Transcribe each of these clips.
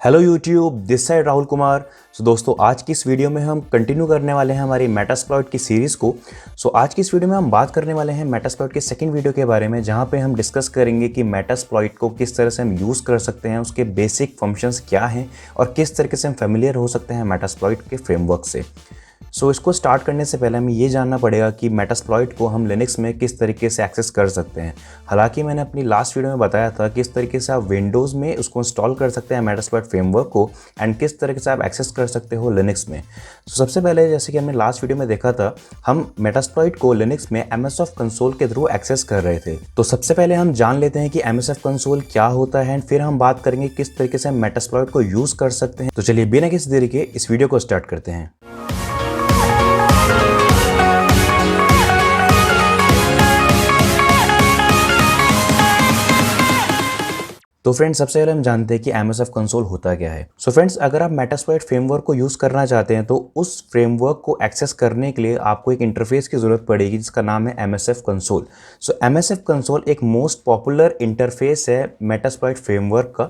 Hello YouTube, this side Rahul Kumar. दोस्तों, आज की इस वीडियो में हम कंटिन्यू करने वाले हैं हमारी मेटास्प्लॉइट की सीरीज़ को। आज की इस वीडियो में हम बात करने वाले हैं मेटास्प्लॉइट के सेकंड वीडियो के बारे में, जहां पे हम डिस्कस करेंगे कि मेटास्प्लॉइट को किस तरह से हम यूज़ कर सकते हैं, उसके बेसिक फंक्शंस क्या हैं और किस तरीके से हम फेमिलियर हो सकते हैं मेटास्प्लॉइट के फ्रेमवर्क से। इसको स्टार्ट करने से पहले हमें ये जानना पड़ेगा कि मेटास्प्लॉइट को हम लिनक्स में किस तरीके से एक्सेस कर सकते हैं। हालांकि मैंने अपनी लास्ट वीडियो में बताया था कि इस तरीके से आप विंडोज़ में उसको इंस्टॉल कर सकते हैं मेटास्प्लॉइट फ्रेमवर्क को, एंड किस तरीके से आप एक्सेस कर सकते हो लिनक्स में। सबसे पहले, जैसे कि हमने लास्ट वीडियो में देखा था, हम मेटास्प्लॉइट को लिनक्स में MSF कंसोल के थ्रू एक्सेस कर रहे थे। तो सबसे पहले हम जान लेते हैं कि MSF कंसोल क्या होता है, एंड फिर हम बात करेंगे किस तरीके से हम मेटास्प्लॉइट को यूज़ कर सकते हैं। तो चलिए बिना किसी देरी के इस वीडियो को स्टार्ट करते हैं। तो फ्रेंड्स, सबसे पहले हम जानते हैं कि MSF कंसोल होता क्या है। फ्रेंड्स, अगर आप मेटास्प्लॉइट फ्रेमवर्क को यूज़ करना चाहते हैं तो उस फ्रेमवर्क को एक्सेस करने के लिए आपको एक इंटरफेस की ज़रूरत पड़ेगी जिसका नाम है MSF कंसोल। MSF कंसोल एक मोस्ट पॉपुलर इंटरफेस है मेटास्प्लॉइट फ्रेमवर्क का।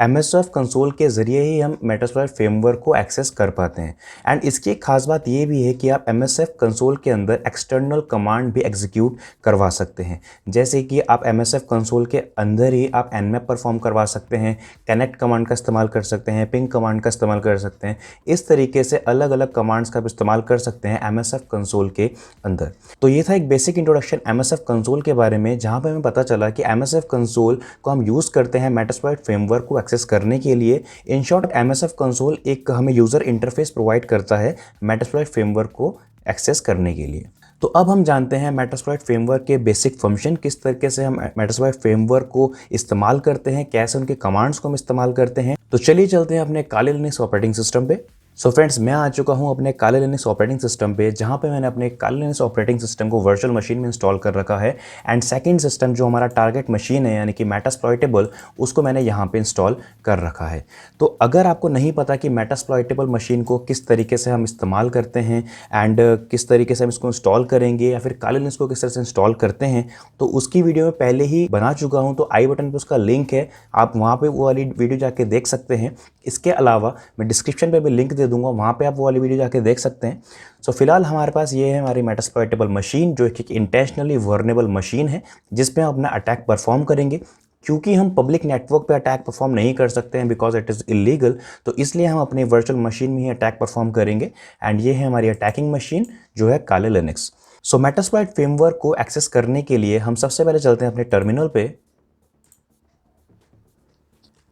MSF कंसोल के ज़रिए ही हम मेटास्प्लॉइट फ्रेमवर्क को एक्सेस कर पाते हैं। एंड इसकी एक खास बात ये भी है कि आप MSF कंसोल के अंदर एक्सटर्नल कमांड भी एग्जीक्यूट करवा सकते हैं। जैसे कि आप MSF कंसोल के अंदर ही आप nmap परफॉर्म करवा सकते हैं, कनेक्ट कमांड का इस्तेमाल कर सकते हैं, पिंग कमांड का इस्तेमाल कर सकते हैं। इस तरीके से अलग अलग कमांड्स का इस्तेमाल कर सकते हैं MSF कंसोल के अंदर। तो ये था एक बेसिक इंट्रोडक्शन MSF कंसोल के बारे में, जहां पे हमें पता चला कि MSF कंसोल को हम यूज़ करते हैं मेटास्प्लॉइट फ्रेमवर्क को एक्सेस करने के लिए। इन शॉर्ट, MSF कंसोल एक हमें यूज़र इंटरफेस प्रोवाइड करता है मेटास्प्लॉइट फ्रेमवर्क को एक्सेस करने के लिए। तो अब हम जानते हैं मेटास्प्लॉइट फ्रेमवर्क के बेसिक फंक्शन, किस तरीके से हम मेटास्प्लॉइट फ्रेमवर्क को इस्तेमाल करते हैं, कैसे उनके कमांड्स को हम इस्तेमाल करते हैं। तो चलिए चलते हैं अपने काले लिनक्स ऑपरेटिंग सिस्टम पे। फ्रेंड्स, मैं आ चुका हूं अपने काले लिनक्स ऑपरेटिंग सिस्टम पे, जहां पे मैंने अपने काले लिनक्स ऑपरेटिंग सिस्टम को वर्चुअल मशीन में इंस्टॉल कर रखा है। एंड सेकंड सिस्टम जो हमारा टारगेट मशीन है, यानी कि मेटास्प्लॉइटेबल, उसको मैंने यहां पे इंस्टॉल कर रखा है। तो अगर आपको नहीं पता कि मेटास्प्लॉइटेबल मशीन को किस तरीके से हम इस्तेमाल करते हैं एंड किस तरीके से हम इसको इंस्टॉल करेंगे, या फिर काले लिनक्स को किस तरह से इंस्टॉल करते हैं, तो उसकी वीडियो में पहले ही बना चुका हूँ। तो आई बटन पर उसका लिंक है, आप वहाँ पर वो वाली वीडियो जाके देख सकते हैं। इसके अलावा मैं डिस्क्रिप्शन पे भी लिंक दे दूंगा, वहाँ पे आप वो वाली वीडियो जाके देख सकते हैं। फिलहाल हमारे पास ये है हमारी मेटास्प्लॉइटेबल मशीन, जो एक इंटेंशनली वर्नेबल मशीन है, जिस पे हम अपना अटैक परफॉर्म करेंगे। क्योंकि हम पब्लिक नेटवर्क पे अटैक परफॉर्म नहीं कर सकते हैं, बिकॉज इट इज़ इलीगल, तो इसलिए हम अपने वर्चुअल मशीन में ही अटैक परफॉर्म करेंगे। एंड ये है हमारी अटैकिंग मशीन, जो है काले लिनक्स। मेटास्प्लॉइट फ्रेमवर्क को एक्सेस करने के लिए हम सबसे पहले चलते हैं अपने टर्मिनल पे।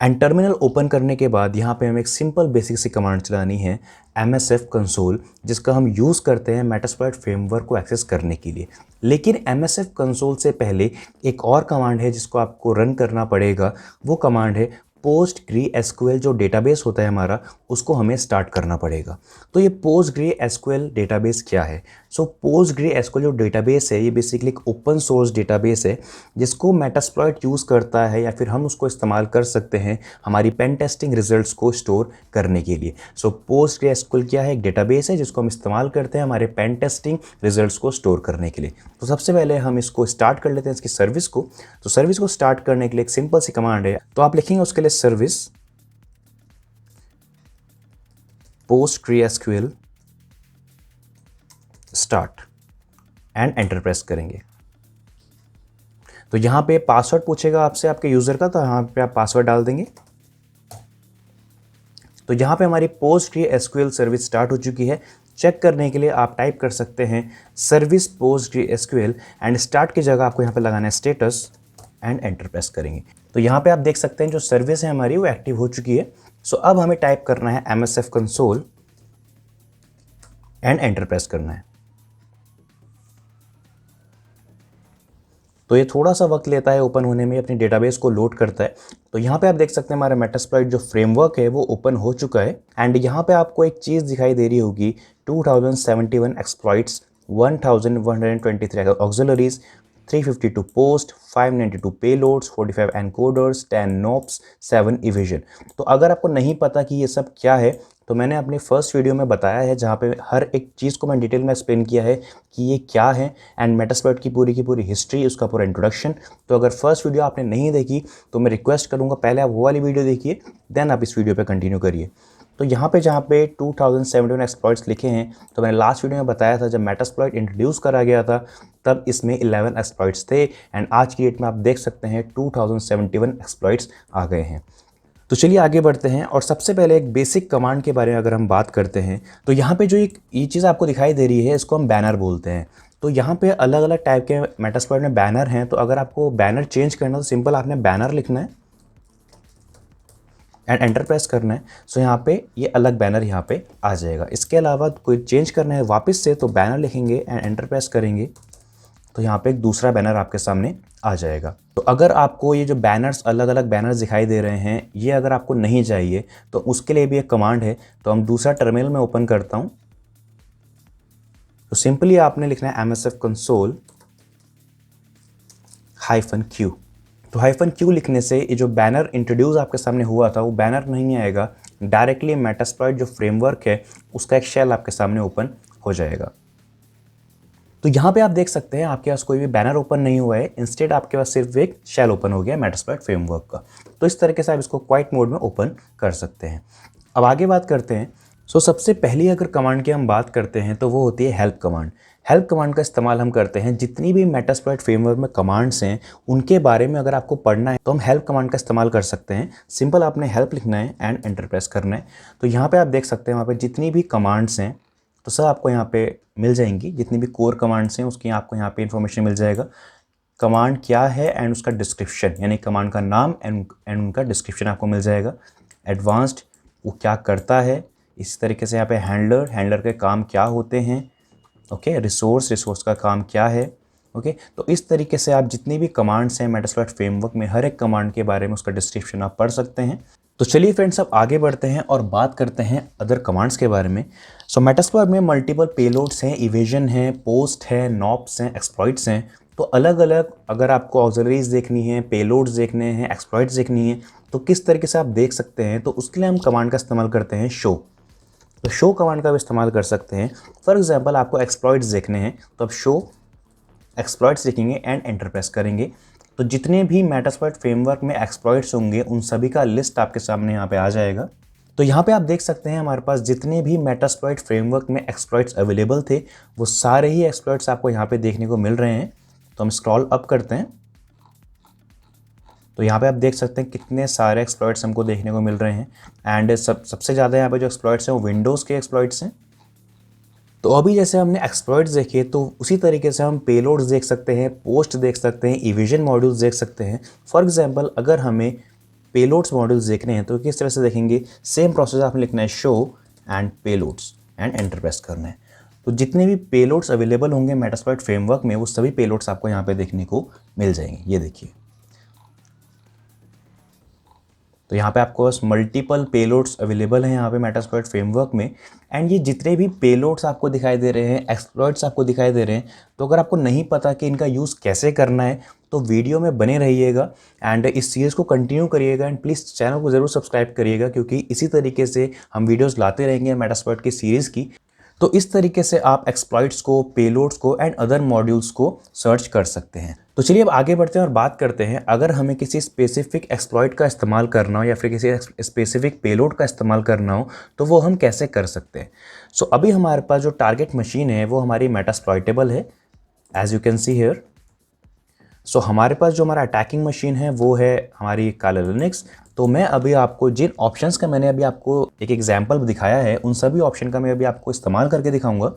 एंड टर्मिनल ओपन करने के बाद यहाँ पे हमें एक सिंपल बेसिक सी कमांड चलानी है, MSF कंसोल, जिसका हम यूज़ करते हैं मेटास्प्लॉइट फ्रेमवर्क को एक्सेस करने के लिए। लेकिन MSF कंसोल से पहले एक और कमांड है जिसको आपको रन करना पड़ेगा। वो कमांड है PostgreSQL। जो डेटाबेस होता है हमारा, उसको हमें स्टार्ट करना पड़ेगा। तो ये PostgreSQL डेटाबेस क्या है? PostgreSQL जो डेटाबेस है, ये बेसिकली एक ओपन सोर्स डेटाबेस है, जिसको मेटास्प्लॉइट यूज़ करता है, या फिर हम उसको इस्तेमाल कर सकते हैं हमारी पेन टेस्टिंग रिजल्ट्स को स्टोर करने के लिए। PostgreSQL क्या है? एक डेटाबेस है जिसको हम इस्तेमाल करते हैं हमारे पेन टेस्टिंग रिजल्ट्स को स्टोर करने के लिए। तो सबसे पहले हम इसको स्टार्ट कर लेते हैं, इसकी सर्विस को। तो सर्विस को स्टार्ट करने के लिए एक सिंपल सी कमांड है, तो आप लिखेंगे उसके लिए service PostgreSQL start and enter press करेंगे। तो यहां पे पासवर्ड पूछेगा आपसे आपके यूजर का, तो यहां पे आप पासवर्ड डाल देंगे। तो यहां पे हमारी PostgreSQL सर्विस स्टार्ट हो चुकी है। चेक करने के लिए आप टाइप कर सकते हैं सर्विस PostgreSQL, एंड स्टार्ट की जगह आपको यहां पे लगाना है स्टेटस, एंड एंटर प्रेस करेंगे। तो यहाँ पे आप देख सकते हैं जो सर्विस है हमारी वो एक्टिव हो चुकी है। अब हमें टाइप करना है MSF console and enter press करना है। तो ये थोड़ा सा वक्त लेता है ओपन होने में, अपनी डेटाबेस को लोड करता है। तो यहाँ पे आप देख सकते हैं हमारा मेटास्प्लॉइट जो फ्रेमवर्क है वो ओपन हो चुका है। एंड यहाँ पे आपको एक चीज़ दिखाई दे रही होगी, 2071 exploits, 1123 auxiliaries, 352 post, 592 payloads, 45 encoders, 10 नॉप्स, 7 evasion. तो अगर आपको नहीं पता कि ये सब क्या है, तो मैंने अपनी फर्स्ट वीडियो में बताया है, जहाँ पे हर एक चीज़ को मैं डिटेल में एक्सप्लेन किया है कि ये क्या है एंड मेटास्प्लॉइट की पूरी हिस्ट्री, उसका पूरा इंट्रोडक्शन। तो अगर फर्स्ट वीडियो आपने नहीं देखी तो मैं रिक्वेस्ट करूँगा पहले आप वो वाली वीडियो देखिए, देन आप इस वीडियो पर कंटिन्यू करिए। तो यहाँ पे जहाँ पे 2071 एक्सप्लॉइट्स लिखे हैं, तो मैंने लास्ट वीडियो में बताया था जब मेटास्प्लॉइट इंट्रोड्यूस करा गया था तब इसमें 11 एक्सप्लॉइट्स थे एंड आज की डेट में आप देख सकते हैं 2071 एक्सप्लॉइट्स आ गए हैं। तो चलिए आगे बढ़ते हैं और सबसे पहले एक बेसिक कमांड के बारे में अगर हम बात करते हैं तो यहाँ पे जो एक ये चीज़ आपको दिखाई दे रही है इसको हम बैनर बोलते हैं। तो यहाँ पे अलग अलग टाइप के मेटास्प्लॉइट में बैनर हैं, तो अगर आपको बैनर चेंज करना है तो सिंपल आपने बैनर लिखना है एंड एंटर प्रेस करना है। सो यहाँ पे ये अलग बैनर यहाँ पे आ जाएगा। इसके अलावा कोई चेंज करना है वापस से तो बैनर लिखेंगे एंड एंटर प्रेस करेंगे तो यहाँ पे एक दूसरा बैनर आपके सामने आ जाएगा। तो अगर आपको ये जो बैनर्स अलग अलग बैनर्स दिखाई दे रहे हैं ये अगर आपको नहीं चाहिए तो उसके लिए भी एक कमांड है। तो हम दूसरा टर्मिनल में ओपन करता हूँ, तो सिंपली आपने लिखना है MSF console -q। तो -q लिखने से ये जो बैनर इंट्रोड्यूस आपके सामने हुआ था वो बैनर नहीं आएगा, डायरेक्टली मेटास्प्लॉइट जो फ्रेमवर्क है उसका एक शेल आपके सामने ओपन हो जाएगा। तो यहाँ पे आप देख सकते हैं आपके पास कोई भी बैनर ओपन नहीं हुआ है, इंस्टेड आपके पास सिर्फ एक शेल ओपन हो गया मेटास्प्लॉइट फ्रेमवर्क का। तो इस तरीके से आप इसको क्वाइट मोड में ओपन कर सकते हैं। अब आगे बात करते हैं। सबसे पहली अगर कमांड की हम बात करते हैं तो वो होती है हेल्प कमांड। हेल्प कमांड का इस्तेमाल हम करते हैं जितनी भी मेटास्प्लॉइट फ्रेमवर्क में कमांड्स हैं उनके बारे में अगर आपको पढ़ना है तो हम हेल्प कमांड का इस्तेमाल कर सकते हैं। सिंपल आपने हेल्प लिखना है एंड एंटर प्रेस करना है। तो यहाँ पे आप देख सकते हैं वहाँ पे जितनी भी कमांड्स हैं तो सब आपको यहाँ पे मिल जाएंगी, जितनी भी कोर कमांड्स हैं उसकी आपको यहाँ पे इन्फॉर्मेशन मिल जाएगा। कमांड क्या है एंड उसका डिस्क्रिप्शन, यानी कमांड का नाम एंड उनका डिस्क्रिप्शन आपको मिल जाएगा। एडवांस्ड वो क्या करता है, इस तरीके से यहाँ पे हैंडलर के काम क्या होते हैं, ओके। रिसोर्स का काम क्या है, ओके। तो इस तरीके से आप जितनी भी कमांड्स हैं मेटास्प्लॉइट फ्रेमवर्क में हर एक कमांड के बारे में उसका डिस्क्रिप्शन आप पढ़ सकते हैं। तो चलिए फ्रेंड्स अब आगे बढ़ते हैं और बात करते हैं अदर कमांड्स के बारे में। मेटास्प्लॉइट में मल्टीपल पेलोड्स हैं, इवेजन है, पोस्ट है, नॉप्स हैं, एक्सप्लॉइट्स हैं। तो अलग अलग अगर आपको ऑक्सिलरीज देखनी है, पेलोड्स देखने हैं, एक्सप्लॉइट्स देखनी है तो किस तरीके से आप देख सकते हैं, तो उसके लिए हम कमांड का इस्तेमाल करते हैं शो। तो शो कमांड का भी इस्तेमाल कर सकते हैं। फॉर एग्जांपल आपको एक्सप्लॉइट्स देखने हैं तो आप शो एक्सप्लॉइट्स लिखेंगे एंड एंटर प्रेस करेंगे। तो जितने भी मेटास्प्लॉइट फ्रेमवर्क में एक्सप्लॉइट्स होंगे उन सभी का लिस्ट आपके सामने यहाँ पे आ जाएगा। तो यहाँ पे आप देख सकते हैं हमारे पास जितने भी मेटास्प्लॉइट फ्रेमवर्क में एक्सप्लॉइट्स अवेलेबल थे वो सारे ही एक्सप्लॉइट्स आपको यहाँ पे देखने को मिल रहे हैं। तो हम स्क्रॉल अप करते हैं तो यहाँ पे आप देख सकते हैं कितने सारे एक्सप्लॉइट्स हमको देखने को मिल रहे हैं एंड सबसे ज़्यादा यहाँ पे जो एक्सप्लॉइट्स हैं वो विंडोज़ के एक्सप्लॉइट्स हैं। तो अभी जैसे हमने एक्सप्लॉइट्स देखे तो उसी तरीके से हम पेलोड्स देख सकते हैं, पोस्ट देख सकते हैं, इविजन मॉड्यूल्स देख सकते हैं। फॉर एग्जांपल अगर हमें पेलोड्स मॉड्यूल्स देखने हैं तो किस तरह से देखेंगे, सेम प्रोसेस आपने लिखना है show and payloads and enter press करना है। तो जितने भी पेलोड्स अवेलेबल होंगे मेटास्प्लॉइट फ्रेमवर्क में वो सभी पेलोड्स आपको यहाँ पे देखने को मिल जाएंगे। ये देखिए, तो यहाँ पे आपको बस मल्टीपल पेलोड्स अवेलेबल हैं यहाँ पे मेटास्प्लॉइट फ्रेमवर्क में। एंड ये जितने भी पेलोड्स आपको दिखाई दे रहे हैं, एक्सप्लॉइट्स आपको दिखाई दे रहे हैं, तो अगर आपको नहीं पता कि इनका यूज़ कैसे करना है तो वीडियो में बने रहिएगा एंड इस सीरीज़ को कंटिन्यू करिएगा एंड प्लीज़ चैनल को ज़रूर सब्सक्राइब करिएगा क्योंकि इसी तरीके से हम वीडियोज़ लाते रहेंगे मेटास्प्लॉइट की सीरीज़ की। तो इस तरीके से आप एक्सप्लॉइट्स को, पेलोड्स को एंड अदर मॉड्यूल्स को सर्च कर सकते हैं। तो चलिए अब आगे बढ़ते हैं और बात करते हैं अगर हमें किसी स्पेसिफिक एक्सप्लॉइट का इस्तेमाल करना हो या फिर किसी स्पेसिफिक पेलोड का इस्तेमाल करना हो तो वो हम कैसे कर सकते हैं। अभी हमारे पास जो टारगेट मशीन है वो हमारी मेटास्प्लॉइटेबल है, as you can see here. हमारे पास जो हमारा अटैकिंग मशीन है वो है हमारी काला लिनक्स। तो मैं अभी आपको जिन ऑप्शंस का मैंने अभी आपको एक एग्जांपल दिखाया है उन सभी ऑप्शन का मैं अभी आपको इस्तेमाल करके दिखाऊंगा।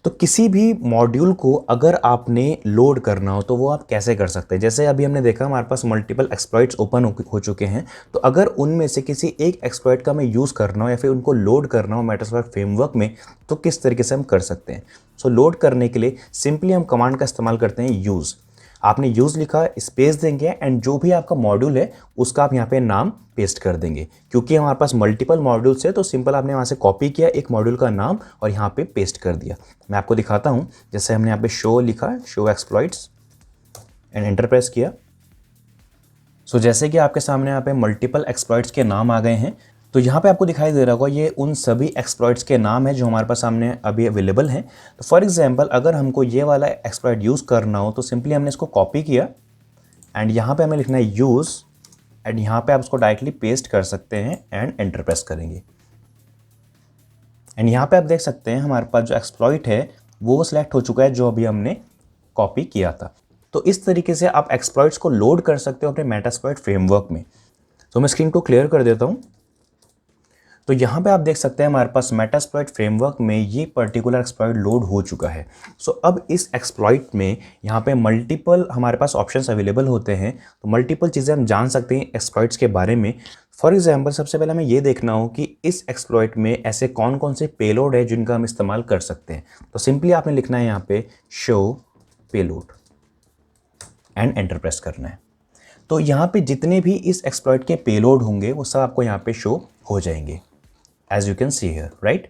तो किसी भी मॉड्यूल को अगर आपने लोड करना हो तो वो आप कैसे कर सकते हैं। जैसे अभी हमने देखा हमारे पास मल्टीपल एक्सप्लॉइट्स ओपन हो चुके हैं, तो अगर उनमें से किसी एक एक्सप्लॉइट का मैं यूज़ करना हो या फिर उनको लोड करना हो मेटास्प्लॉइट फ्रेमवर्क में तो किस तरीके से हम कर सकते हैं। लोड करने के लिए सिंपली हम कमांड का इस्तेमाल करते हैं यूज़। आपने यूज़ लिखा, स्पेस देंगे एंड जो भी आपका मॉड्यूल है उसका आप यहाँ पे नाम पेस्ट कर देंगे। क्योंकि हमारे पास मल्टीपल मॉड्यूल्स है तो सिंपल आपने वहाँ से कॉपी किया एक मॉड्यूल का नाम और यहाँ पे पेस्ट कर दिया। मैं आपको दिखाता हूँ, जैसे हमने यहाँ पे शो लिखा, show exploits and enter press किया। जैसे कि आपके सामने यहाँ पे मल्टीपल एक्सप्लॉइट्स के नाम आ गए हैं। तो यहाँ पे आपको दिखाई दे रहा होगा ये उन सभी एक्सप्लॉइट्स के नाम है जो हमारे पास सामने अभी अवेलेबल हैं। तो फॉर एग्जांपल अगर हमको ये वाला एक्सप्लॉइट यूज़ करना हो तो सिंपली हमने इसको कॉपी किया एंड यहाँ पे हमें लिखना है यूज़ एंड यहाँ पे आप उसको डायरेक्टली पेस्ट कर सकते हैं एंड एंटर प्रेस करेंगे। एंड यहाँ पे आप देख सकते हैं हमारे पास जो एक्सप्लॉइट है वो सिलेक्ट हो चुका है जो अभी हमने कॉपी किया था। तो इस तरीके से आप एक्सप्लॉइट्स को लोड कर सकते हो अपने मेटास्प्लॉइट फ्रेमवर्क में। तो मैं स्क्रीन को क्लियर कर देता हूँ। तो यहाँ पे आप देख सकते हैं हमारे पास मेटास्प्लॉइट फ्रेमवर्क में ये पर्टिकुलर एक्सप्लॉइट लोड हो चुका है। सो अब इस एक्सप्लॉइट में यहाँ पे मल्टीपल हमारे पास ऑप्शंस अवेलेबल होते हैं। तो मल्टीपल चीज़ें हम जान सकते हैं एक्सप्लॉइट्स के बारे में। फॉर एग्जांपल सबसे पहले हमें ये देखना हो कि इस एक्सप्लॉइट में ऐसे कौन कौन से पेलोड है जिनका हम इस्तेमाल कर सकते हैं। तो सिंपली आपने लिखना है यहाँ पे show payload and enter press करना है। तो यहाँ पे जितने भी इस एक्सप्लॉइट के पेलोड होंगे वो सब आपको यहाँ पे शो हो जाएंगे as you can see here, right.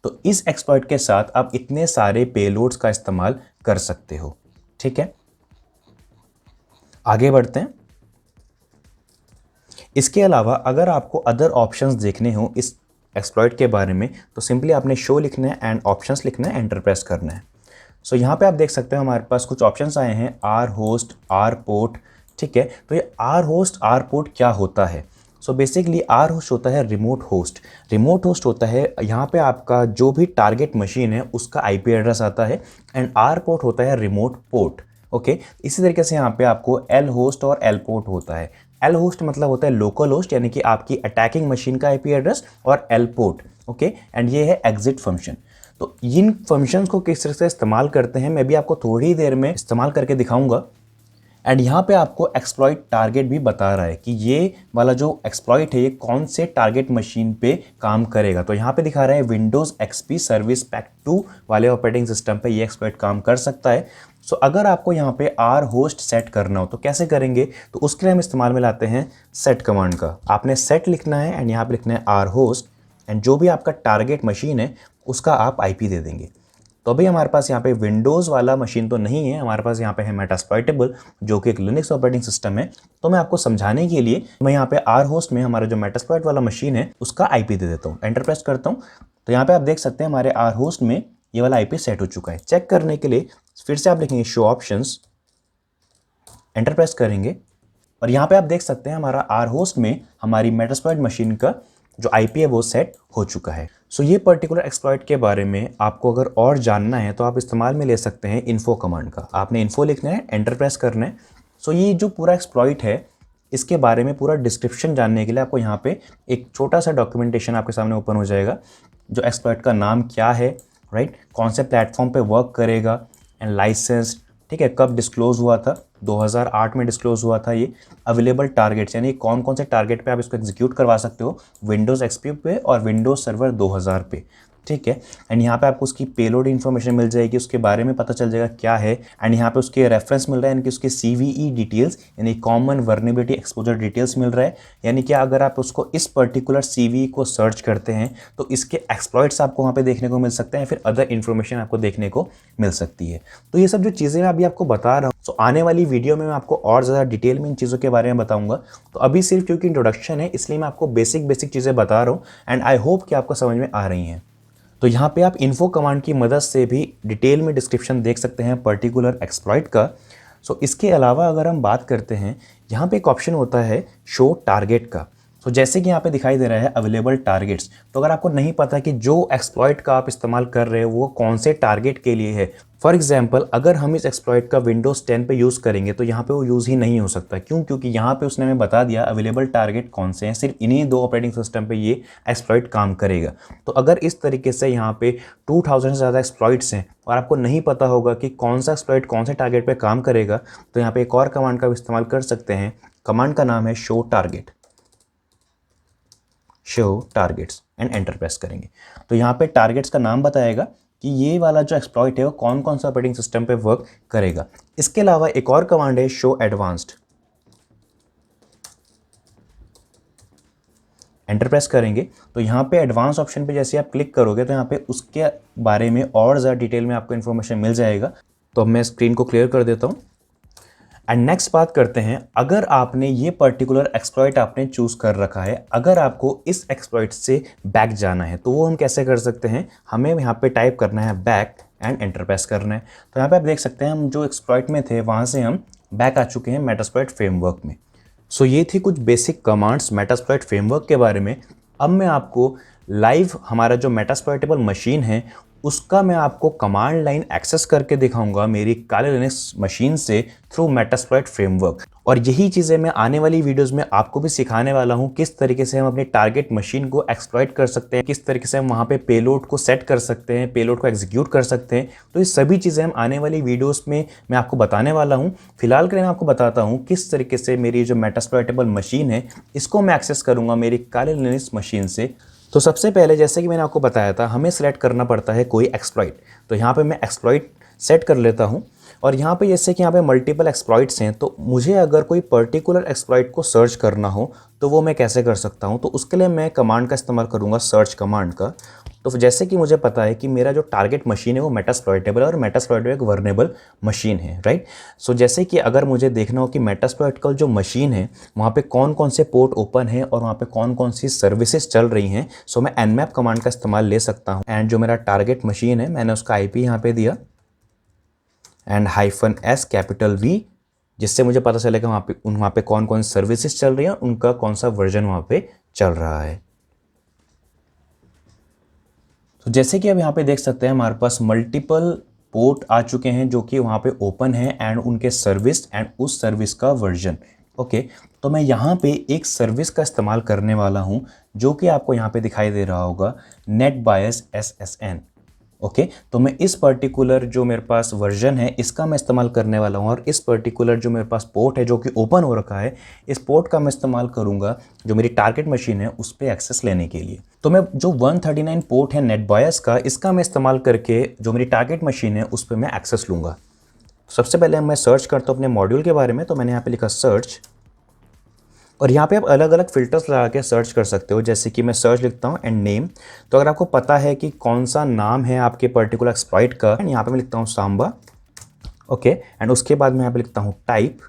तो इस एक्सप्लॉइट के साथ आप इतने सारे पेलोड्स का इस्तेमाल कर सकते हो, ठीक है। आगे बढ़ते हैं। इसके अलावा अगर आपको अदर ऑप्शंस देखने हो इस एक्सप्लॉइट के बारे में तो सिंपली आपने शो लिखना है एंड ऑप्शंस लिखना है, एंटर प्रेस करना है। सो यहाँ पे आप देख सकते हो हमारे पास कुछ ऑप्शंस आए हैं, आर होस्ट, आर पोर्ट, ठीक है। तो ये आर होस्ट, आर पोर्ट क्या होता है? सो बेसिकली आर होस्ट होता है रिमोट होस्ट। रिमोट होस्ट होता है यहाँ पे आपका जो भी टारगेट मशीन है उसका आईपी एड्रेस आता है एंड आर पोर्ट होता है रिमोट पोर्ट, ओके। इसी तरीके से यहाँ पे आपको एल होस्ट और एल पोर्ट होता है। एल होस्ट मतलब होता है लोकल होस्ट यानी कि आपकी अटैकिंग मशीन का आईपी एड्रेस, और एल पोर्ट, ओके, एंड ये है एग्जिट फंक्शन। तो इन फंक्शंस को किस तरह से इस्तेमाल करते हैं मैं भी आपको थोड़ी देर में इस्तेमाल करके दिखाऊंगा। एंड यहाँ पे आपको एक्सप्लॉइट टारगेट भी बता रहा है कि ये वाला जो एक्सप्लॉइट है ये कौन से टारगेट मशीन पे काम करेगा। तो यहाँ पे दिखा रहा है विंडोज़ एक्सपी सर्विस पैक 2 वाले ऑपरेटिंग सिस्टम पे ये एक्सप्लॉइट काम कर सकता है। सो अगर आपको यहाँ पे आर होस्ट सेट करना हो तो कैसे करेंगे? तो उसके लिए हम इस्तेमाल में लाते हैं सेट कमांड का। आपने सेट लिखना है एंड यहाँ पे लिखना है आर होस्ट एंड जो भी आपका टारगेट मशीन है उसका आप आईपी दे देंगे। तो अभी हमारे पास यहाँ पे विंडोज़ वाला मशीन तो नहीं है, हमारे पास यहाँ पे है मेटास्प्लॉइटेबल जो कि एक लिनक्स ऑपरेटिंग सिस्टम है। तो मैं आपको समझाने के लिए मैं यहाँ पे आर होस्ट में हमारा जो मेटास्प्लॉइट वाला मशीन है उसका आईपी दे देता हूँ, एंटर प्रेस करता हूँ। तो यहाँ पे आप देख सकते हैं हमारे आर होस्ट में ये वाला आईपी सेट हो चुका है। चेक करने के लिए फिर से आप लिखेंगे शो ऑप्शंस, एंटर प्रेस करेंगे और यहाँ पे आप देख सकते हैं हमारा आर होस्ट में हमारी मेटास्प्लॉइट मशीन का जो आईपी है वो सेट हो चुका है। सो ये पर्टिकुलर एक्सप्लॉइट के बारे में आपको अगर और जानना है तो आप इस्तेमाल में ले सकते हैं इन्फो कमांड का। आपने इन्फो लिखना है, एंटर प्रेस करना है। सो ये जो पूरा एक्सप्लॉइट है इसके बारे में पूरा डिस्क्रिप्शन जानने के लिए आपको यहाँ पे एक छोटा सा डॉक्यूमेंटेशन आपके सामने ओपन हो जाएगा। जो एक्सप्लॉइट का नाम क्या है, राइट, कौन से प्लेटफॉर्म पे वर्क करेगा एंड लाइसेंस, ठीक है, कब डिस्क्लोज हुआ था, 2008 में डिस्क्लोज हुआ था ये। अवेलेबल टारगेट्स यानी कौन कौन से टारगेट पे आप इसको एग्जीक्यूट करवा सकते हो विंडोज़ एक्सपी पे और विंडोज़ सर्वर 2000 पे, ठीक है। एंड यहाँ पे आपको उसकी पेलोड इन्फॉर्मेशन मिल जाएगी, उसके बारे में पता चल जाएगा क्या है। एंड यहाँ पे उसके रेफरेंस मिल रहा है यानी कि उसके CVE डिटेल्स यानी कॉमन वर्नेबिलिटी एक्सपोजर डिटेल्स मिल रहा है। यानी कि अगर आप उसको इस पर्टिकुलर CVE को सर्च करते हैं तो इसके एक्सप्लॉइट्स आपको वहाँ पे देखने को मिल सकते हैं, फिर अदर इन्फॉर्मेशन आपको देखने को मिल सकती है। तो ये सब जो चीज़ें मैं अभी आपको बता रहा हूँ, तो आने वाली वीडियो में मैं आपको और ज़्यादा डिटेल में इन चीज़ों के बारे में बताऊँगा। तो अभी सिर्फ क्योंकि इंट्रोडक्शन है इसलिए मैं आपको बेसिक चीज़ें बता रहा हूँ एंड आई होप कि आपको समझ में आ रही हैं। तो यहाँ पे आप इन्फो कमांड की मदद से भी डिटेल में डिस्क्रिप्शन देख सकते हैं पर्टिकुलर एक्सप्लॉइट का। सो इसके अलावा अगर हम बात करते हैं यहाँ पे एक ऑप्शन होता है शो टारगेट का। तो जैसे कि यहाँ पे दिखाई दे रहा है अवेलेबल टारगेट्स। तो अगर आपको नहीं पता कि जो एक्सप्लॉइट का आप इस्तेमाल कर रहे हो वो कौन से टारगेट के लिए है, फॉर एग्जांपल अगर हम इस एक्सप्लॉइट का विंडोज़ 10 पे यूज़ करेंगे तो यहाँ पे वो यूज़ ही नहीं हो सकता। क्यों? क्योंकि यहाँ पे उसने हमें बता दिया अवेलेबल टारगेट कौन से हैं, सिर्फ इन्हीं 2 ऑपरेटिंग सिस्टम पे ये एक्सप्लॉइट काम करेगा। तो अगर इस तरीके से यहाँ पे 2000 से ज़्यादा एक्सप्लॉइट्स हैं और आपको नहीं पता होगा कि कौन सा एक्सप्लॉइट कौन से टारगेट पर काम करेगा, तो यहाँ पर एक और कमांड का इस्तेमाल कर सकते हैं। कमांड का नाम है show target, show targets and enter press करेंगे। तो यहाँ पे टारगेट्स का नाम बताएगा कि ये वाला जो एक्सप्लॉइट है वो कौन कौन सा ऑपरेटिंग सिस्टम पे वर्क करेगा। इसके अलावा एक और कमांड है शो एडवांस्ड, एंटर प्रेस करेंगे। तो यहाँ पे एडवांस ऑप्शन पे जैसे आप क्लिक करोगे तो यहाँ पे उसके बारे में और ज़्यादा डिटेल में आपको इन्फॉर्मेशन मिल जाएगा। तो अब मैं स्क्रीन को क्लियर कर देता हूँ एंड नेक्स्ट बात करते हैं, अगर आपने ये पर्टिकुलर एक्सप्लॉइट आपने चूज कर रखा है, अगर आपको इस एक्सप्लॉइट से बैक जाना है तो वो हम कैसे कर सकते हैं। हमें यहाँ पे टाइप करना है बैक एंड एंटर प्रेस करना है। तो यहाँ पे आप देख सकते हैं हम जो एक्सप्लॉइट में थे वहाँ से हम बैक आ चुके हैं मेटास्प्लॉइट फ्रेमवर्क में। सो ये थी कुछ बेसिक कमांड्स मेटास्प्लॉइट फ्रेमवर्क के बारे में। अब मैं आपको लाइव हमारा जो मेटास्प्लॉइटेबल मशीन है उसका मैं आपको कमांड लाइन एक्सेस करके दिखाऊंगा मेरी काले लिनक्स मशीन से थ्रू मेटास्प्लॉइट फ्रेमवर्क। और यही चीज़ें मैं आने वाली वीडियोस में आपको भी सिखाने वाला हूं, किस तरीके से हम अपनी टारगेट मशीन को एक्सप्लॉइट कर सकते हैं, किस तरीके से हम वहां पे पेलोड को सेट कर सकते हैं, पेलोड को एग्जीक्यूट कर सकते हैं। तो ये सभी चीज़ें हम आने वाली वीडियोस में मैं आपको बताने वाला हूँ। फिलहाल के लिए मैं आपको बताता हूँ किस तरीके से मेरी जो मेटास्प्लॉइटेबल मशीन है इसको मैं एक्सेस करूँगा मेरी काले लिनक्स मशीन से। तो सबसे पहले जैसे कि मैंने आपको बताया था, हमें सेलेक्ट करना पड़ता है कोई एक्सप्लॉइट। तो यहाँ पे मैं एक्सप्लॉइट सेट कर लेता हूँ और यहाँ पे जैसे कि यहाँ पे मल्टीपल एक्सप्लॉइट्स हैं, तो मुझे अगर कोई पर्टिकुलर एक्सप्लॉइट को सर्च करना हो तो वो मैं कैसे कर सकता हूँ। तो उसके लिए मैं कमांड का इस्तेमाल करूँगा, सर्च कमांड का। तो जैसे कि मुझे पता है कि मेरा जो टारगेट मशीन है वो मेटास्प्लॉइटेबल है और मेटास्प्लॉइटेबल एक वर्नेबल मशीन है, राइट। सो जैसे कि अगर मुझे देखना हो कि मेटास्प्लॉइटेबल जो मशीन है वहाँ पे कौन कौन से पोर्ट ओपन है और वहाँ पे कौन कौन सी सर्विसेज चल रही हैं, सो मैं nmap कमांड का इस्तेमाल ले सकता हूँ। एंड जो मेरा टारगेट मशीन है मैंने उसका IP यहाँ पे दिया एंड -S कैपिटल V, जिससे मुझे पता चलेगा वहाँ पे कौन कौन सर्विसेज चल रही हैं, उनका कौन सा वर्जन वहाँ पे चल रहा है। तो जैसे कि अब यहाँ पे देख सकते हैं हमारे पास मल्टीपल पोर्ट आ चुके हैं जो कि वहाँ पे ओपन है एंड उनके सर्विस एंड उस सर्विस का वर्जन। ओके, तो मैं यहाँ पे एक सर्विस का इस्तेमाल करने वाला हूँ जो कि आपको यहाँ पे दिखाई दे रहा होगा, NetBIOS SSN। ओके, तो मैं इस पर्टिकुलर जो मेरे पास वर्जन है इसका मैं इस्तेमाल करने वाला हूँ और इस पर्टिकुलर जो मेरे पास पोर्ट है जो कि ओपन हो रखा है, इस पोर्ट का मैं इस्तेमाल करूँगा जो मेरी टारगेट मशीन है उस पर एक्सेस लेने के लिए। तो मैं जो 139 पोर्ट है NetBIOS का, इसका मैं इस्तेमाल करके जो मेरी टारगेट मशीन है उस पर मैं एक्सेस लूँगा। सबसे पहले मैं सर्च करता हूँ अपने मॉड्यूल के बारे में। तो मैंने यहाँ पे लिखा सर्च, और यहाँ पे आप अलग अलग फिल्टर्स लगा के सर्च कर सकते हो। जैसे कि मैं सर्च लिखता हूँ एंड नेम, तो अगर आपको पता है कि कौन सा नाम है आपके पर्टिकुलर एक्सप्लॉइट का, एंड यहाँ पे मैं लिखता हूँ सांबा। ओके, एंड उसके बाद मैं यहाँ पे लिखता हूँ टाइप,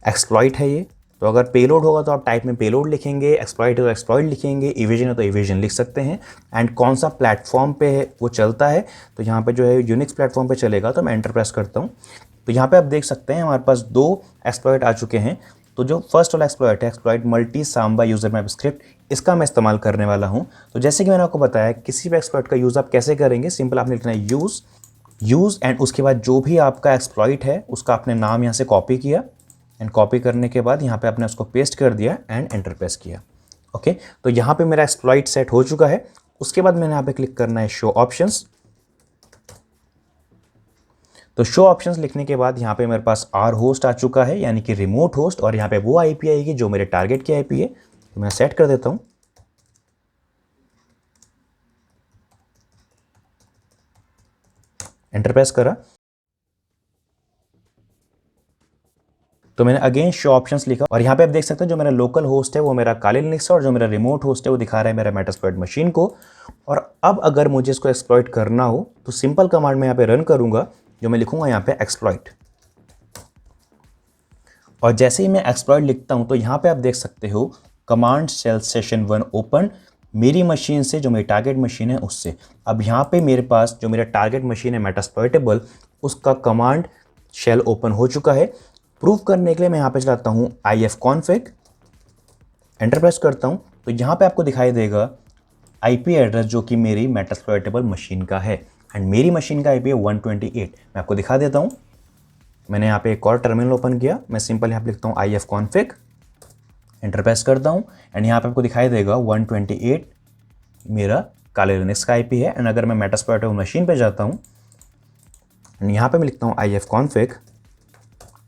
एक्सप्लॉइट है ये। तो अगर पेलोड होगा तो आप टाइप में पेलोड लिखेंगे, एक्सप्लॉइट है तो एक्सप्लॉइट लिखेंगे, इवेजन है तो इवेजन लिख सकते हैं। एंड कौन सा प्लेटफॉर्म पे है वो चलता है, तो यहाँ पे जो है यूनिक्स प्लेटफॉर्म पे चलेगा। तो मैं एंटर प्रेस करता हूँ। तो यहाँ पे आप देख सकते हैं हमारे पास 2 एक्सप्लॉइट आ चुके हैं। तो जो फर्स्ट वाला एक्सप्लॉइट है, exploit multi Samba user map script, इसका मैं इस्तेमाल करने वाला हूँ। तो जैसे कि मैंने आपको बताया किसी भी एक्सप्लॉइट का यूज़ आप कैसे करेंगे, सिंपल आपने लिखना है यूज़ एंड उसके बाद जो भी आपका एक्सप्लॉइट है उसका आपने नाम यहाँ से कॉपी किया एंड कॉपी करने के बाद यहाँ पे आपने उसको पेस्ट कर दिया एंड एंटर प्रेस किया। ओके, तो यहाँ पे मेरा एक्सप्लॉइट सेट हो चुका है। उसके बाद मैंने यहाँ पे क्लिक करना है शो ऑप्शंस। तो शो ऑप्शंस लिखने के बाद यहाँ पे मेरे पास R होस्ट आ चुका है, यानी कि रिमोट होस्ट, और यहाँ पे वो IP आएगी जो मेरे टारगेट की IP है। तो मैं सेट कर देता हूँ, एंटर प्रेस करा। तो मैंने अगेन शो ऑप्शंस लिखा और यहाँ पे आप देख सकते हैं जो मेरा लोकल होस्ट है वो मेरा काले लिनक्स है और जो मेरा रिमोट होस्ट है वो दिखा रहा है मेरा मेटास्प्लॉइट मशीन को। और अब अगर मुझे इसको एक्सप्लॉइट करना हो तो सिंपल कमांड में यहाँ पे रन करूँगा, जो मैं लिखूँगा यहाँ पे एक्सप्लॉइट। और जैसे ही मैं एक्सप्लॉइट लिखता हूँ तो यहाँ पे आप देख सकते हो कमांड शेल सेशन 1 ओपन, मेरी मशीन से जो मेरी टारगेट मशीन है उससे। अब यहाँ पे मेरे पास जो मेरा टारगेट मशीन है मेटास्प्लॉइटेबल, उसका कमांड शेल ओपन हो चुका है। प्रूफ करने के लिए मैं यहाँ पे चलाता हूँ ifconfig, एंटर प्रेस करता हूँ। तो यहाँ पे आपको दिखाई देगा IP एड्रेस जो कि मेरी मेटास्प्लॉइटेबल मशीन का है एंड मेरी मशीन का IP है 128। मैं आपको दिखा देता हूँ। मैंने यहाँ पे एक और टर्मिनल ओपन किया, मैं सिंपल यहाँ पे लिखता हूँ ifconfig, एंटर प्रेस करता हूँ एंड यहाँ पे आपको दिखाई देगा 128 मेरा काले लिनक्स का IP है। एंड अगर मैं मेटास्प्लॉइटेबल मशीन पे जाता हूँ एंड यहाँ पे मैं लिखता हूँ ifconfig,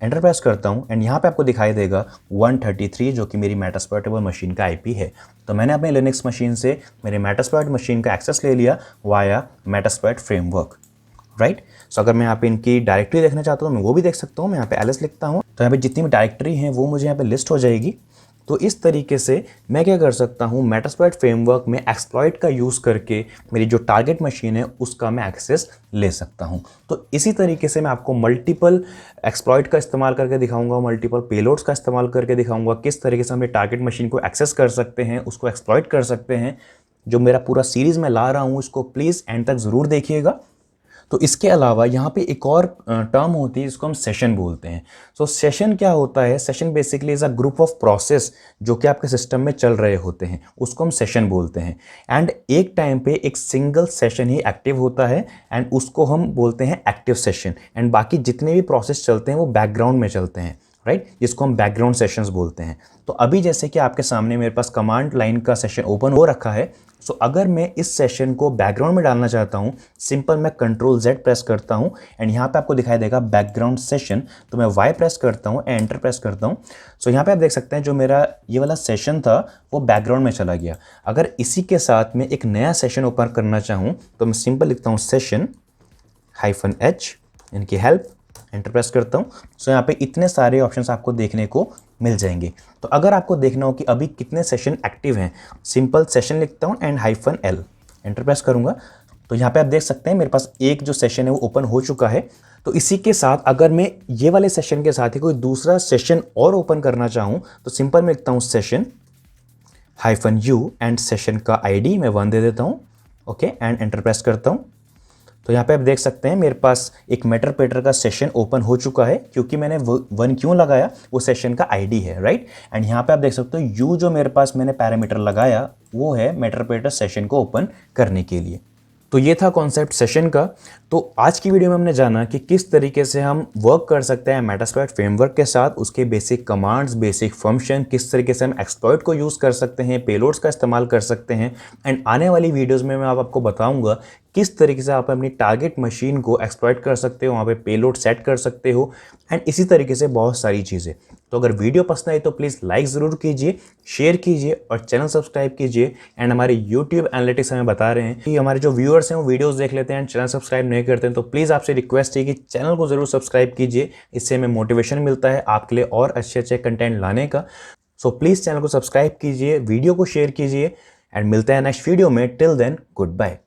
एंटर प्रेस करता हूँ एंड यहाँ पे आपको दिखाई देगा 133 जो कि मेरी मेटास्प्लॉइटेबल मशीन का IP है। तो मैंने अपने लिनक्स मशीन से मेरे मेटास्प्लॉइट मशीन का एक्सेस ले लिया वाया मेटास्प्लॉइट फ्रेमवर्क, राइट। सो अगर मैं यहाँ पे इनकी डायरेक्टरी देखना चाहता हूँ मैं वो भी देख सकता हूँ। मैं यहाँ पे ls लिखता हूँ तो यहाँ पे जितनी भी डायरेक्टरी हैं वो मुझे यहाँ पे लिस्ट हो जाएगी। तो इस तरीके से मैं क्या कर सकता हूँ, मेटास्प्लॉइट फ्रेमवर्क में एक्सप्लॉइट का यूज़ करके मेरी जो टारगेट मशीन है उसका मैं एक्सेस ले सकता हूँ। तो इसी तरीके से मैं आपको मल्टीपल एक्सप्लॉइट का इस्तेमाल करके दिखाऊंगा, मल्टीपल पेलोड्स का इस्तेमाल करके दिखाऊंगा किस तरीके से हम टारगेट मशीन को एक्सेस कर सकते हैं, उसको एक्सप्लॉइट कर सकते हैं। जो मेरा पूरा सीरीज़ मैं ला रहा हूँ इसको प्लीज़ एंड तक ज़रूर देखिएगा। तो इसके अलावा यहाँ पे एक और टर्म होती है जिसको हम सेशन बोलते हैं। सो सेशन क्या होता है? Session basically is a group of process जो कि आपके सिस्टम में चल रहे होते हैं, उसको हम सेशन बोलते हैं। एंड एक टाइम पे एक सिंगल सेशन ही एक्टिव होता है एंड उसको हम बोलते हैं एक्टिव सेशन। एंड बाकी जितने भी प्रोसेस चलते हैं वो बैकग्राउंड में चलते हैं, राइट, जिसको हम बैकग्राउंड सेशंस बोलते हैं। तो अभी जैसे कि आपके सामने मेरे पास कमांड लाइन का सेशन ओपन हो रखा है। सो अगर मैं इस सेशन को बैकग्राउंड में डालना चाहता हूँ, सिंपल मैं Ctrl+Z प्रेस करता हूँ एंड यहाँ पे आपको दिखाई देगा बैकग्राउंड सेशन। तो मैं Y प्रेस करता हूँ, एंटर प्रेस करता हूँ। सो यहाँ पे आप देख सकते हैं जो मेरा ये वाला सेशन था वो बैकग्राउंड में चला गया। अगर इसी के साथ में एक नया सेशन ओपन करना चाहूँ तो मैं सिंपल लिखता हूँ session-h, इनकी हेल्प, एंटर प्रेस करता हूँ। सो यहाँ पे इतने सारे ऑप्शंस आपको देखने को मिल जाएंगे। तो अगर आपको देखना हो कि अभी कितने सेशन एक्टिव हैं, सिंपल सेशन लिखता हूँ एंड -l, एंटर प्रेस करूँगा। तो यहाँ पे आप देख सकते हैं मेरे पास एक जो सेशन है वो ओपन हो चुका है। तो इसी के साथ अगर मैं ये वाले सेशन के साथ ही कोई दूसरा सेशन और ओपन करना चाहूँ तो सिंपल मैं लिखता हूँ session-u एंड सेशन का ID मैं 1 दे देता हूँ, ओके, एंड एंटर प्रेस करता हूँ। तो यहाँ पे आप देख सकते हैं मेरे पास एक मेटापेटर का सेशन ओपन हो चुका है। क्योंकि मैंने 1 क्यों लगाया, वो सेशन का आईडी है, राइट। एंड यहाँ पे आप देख सकते हो यू जो मेरे पास मैंने पैरामीटर लगाया वो है मेटापेटर सेशन को ओपन करने के लिए। तो ये था कॉन्सेप्ट सेशन का। तो आज की वीडियो में हमने जाना कि किस तरीके से हम वर्क कर सकते हैं मेटास्प्लॉइट फ्रेमवर्क के साथ, उसके बेसिक कमांड्स, बेसिक फंक्शन, किस तरीके से हम एक्सप्लॉइट को यूज़ कर सकते हैं, पेलोड्स का इस्तेमाल कर सकते हैं। एंड आने वाली वीडियोस में मैं आपको बताऊंगा किस तरीके से आप अपनी टारगेट मशीन को एक्सप्लॉइट कर सकते हो, वहाँ पे पेलोड सेट कर सकते हो एंड इसी तरीके से बहुत सारी चीज़ें। तो अगर वीडियो पसंद आई तो प्लीज़ लाइक ज़रूर कीजिए, शेयर कीजिए और चैनल सब्सक्राइब कीजिए। एंड हमारे यूट्यूब एनालिटिक्स हमें बता रहे हैं कि हमारे जो व्यूअर्स हैं वो वीडियोस देख लेते हैं एंड चैनल सब्सक्राइब नहीं करते हैं। तो प्लीज़ आपसे रिक्वेस्ट है कि चैनल को ज़रूर सब्सक्राइब कीजिए, इससे हमें मोटिवेशन मिलता है आपके लिए और अच्छे अच्छे कंटेंट लाने का। सो प्लीज़ चैनल को सब्सक्राइब कीजिए, वीडियो को शेयर कीजिए एंड मिलते हैं नेक्स्ट वीडियो में। Till then good bye.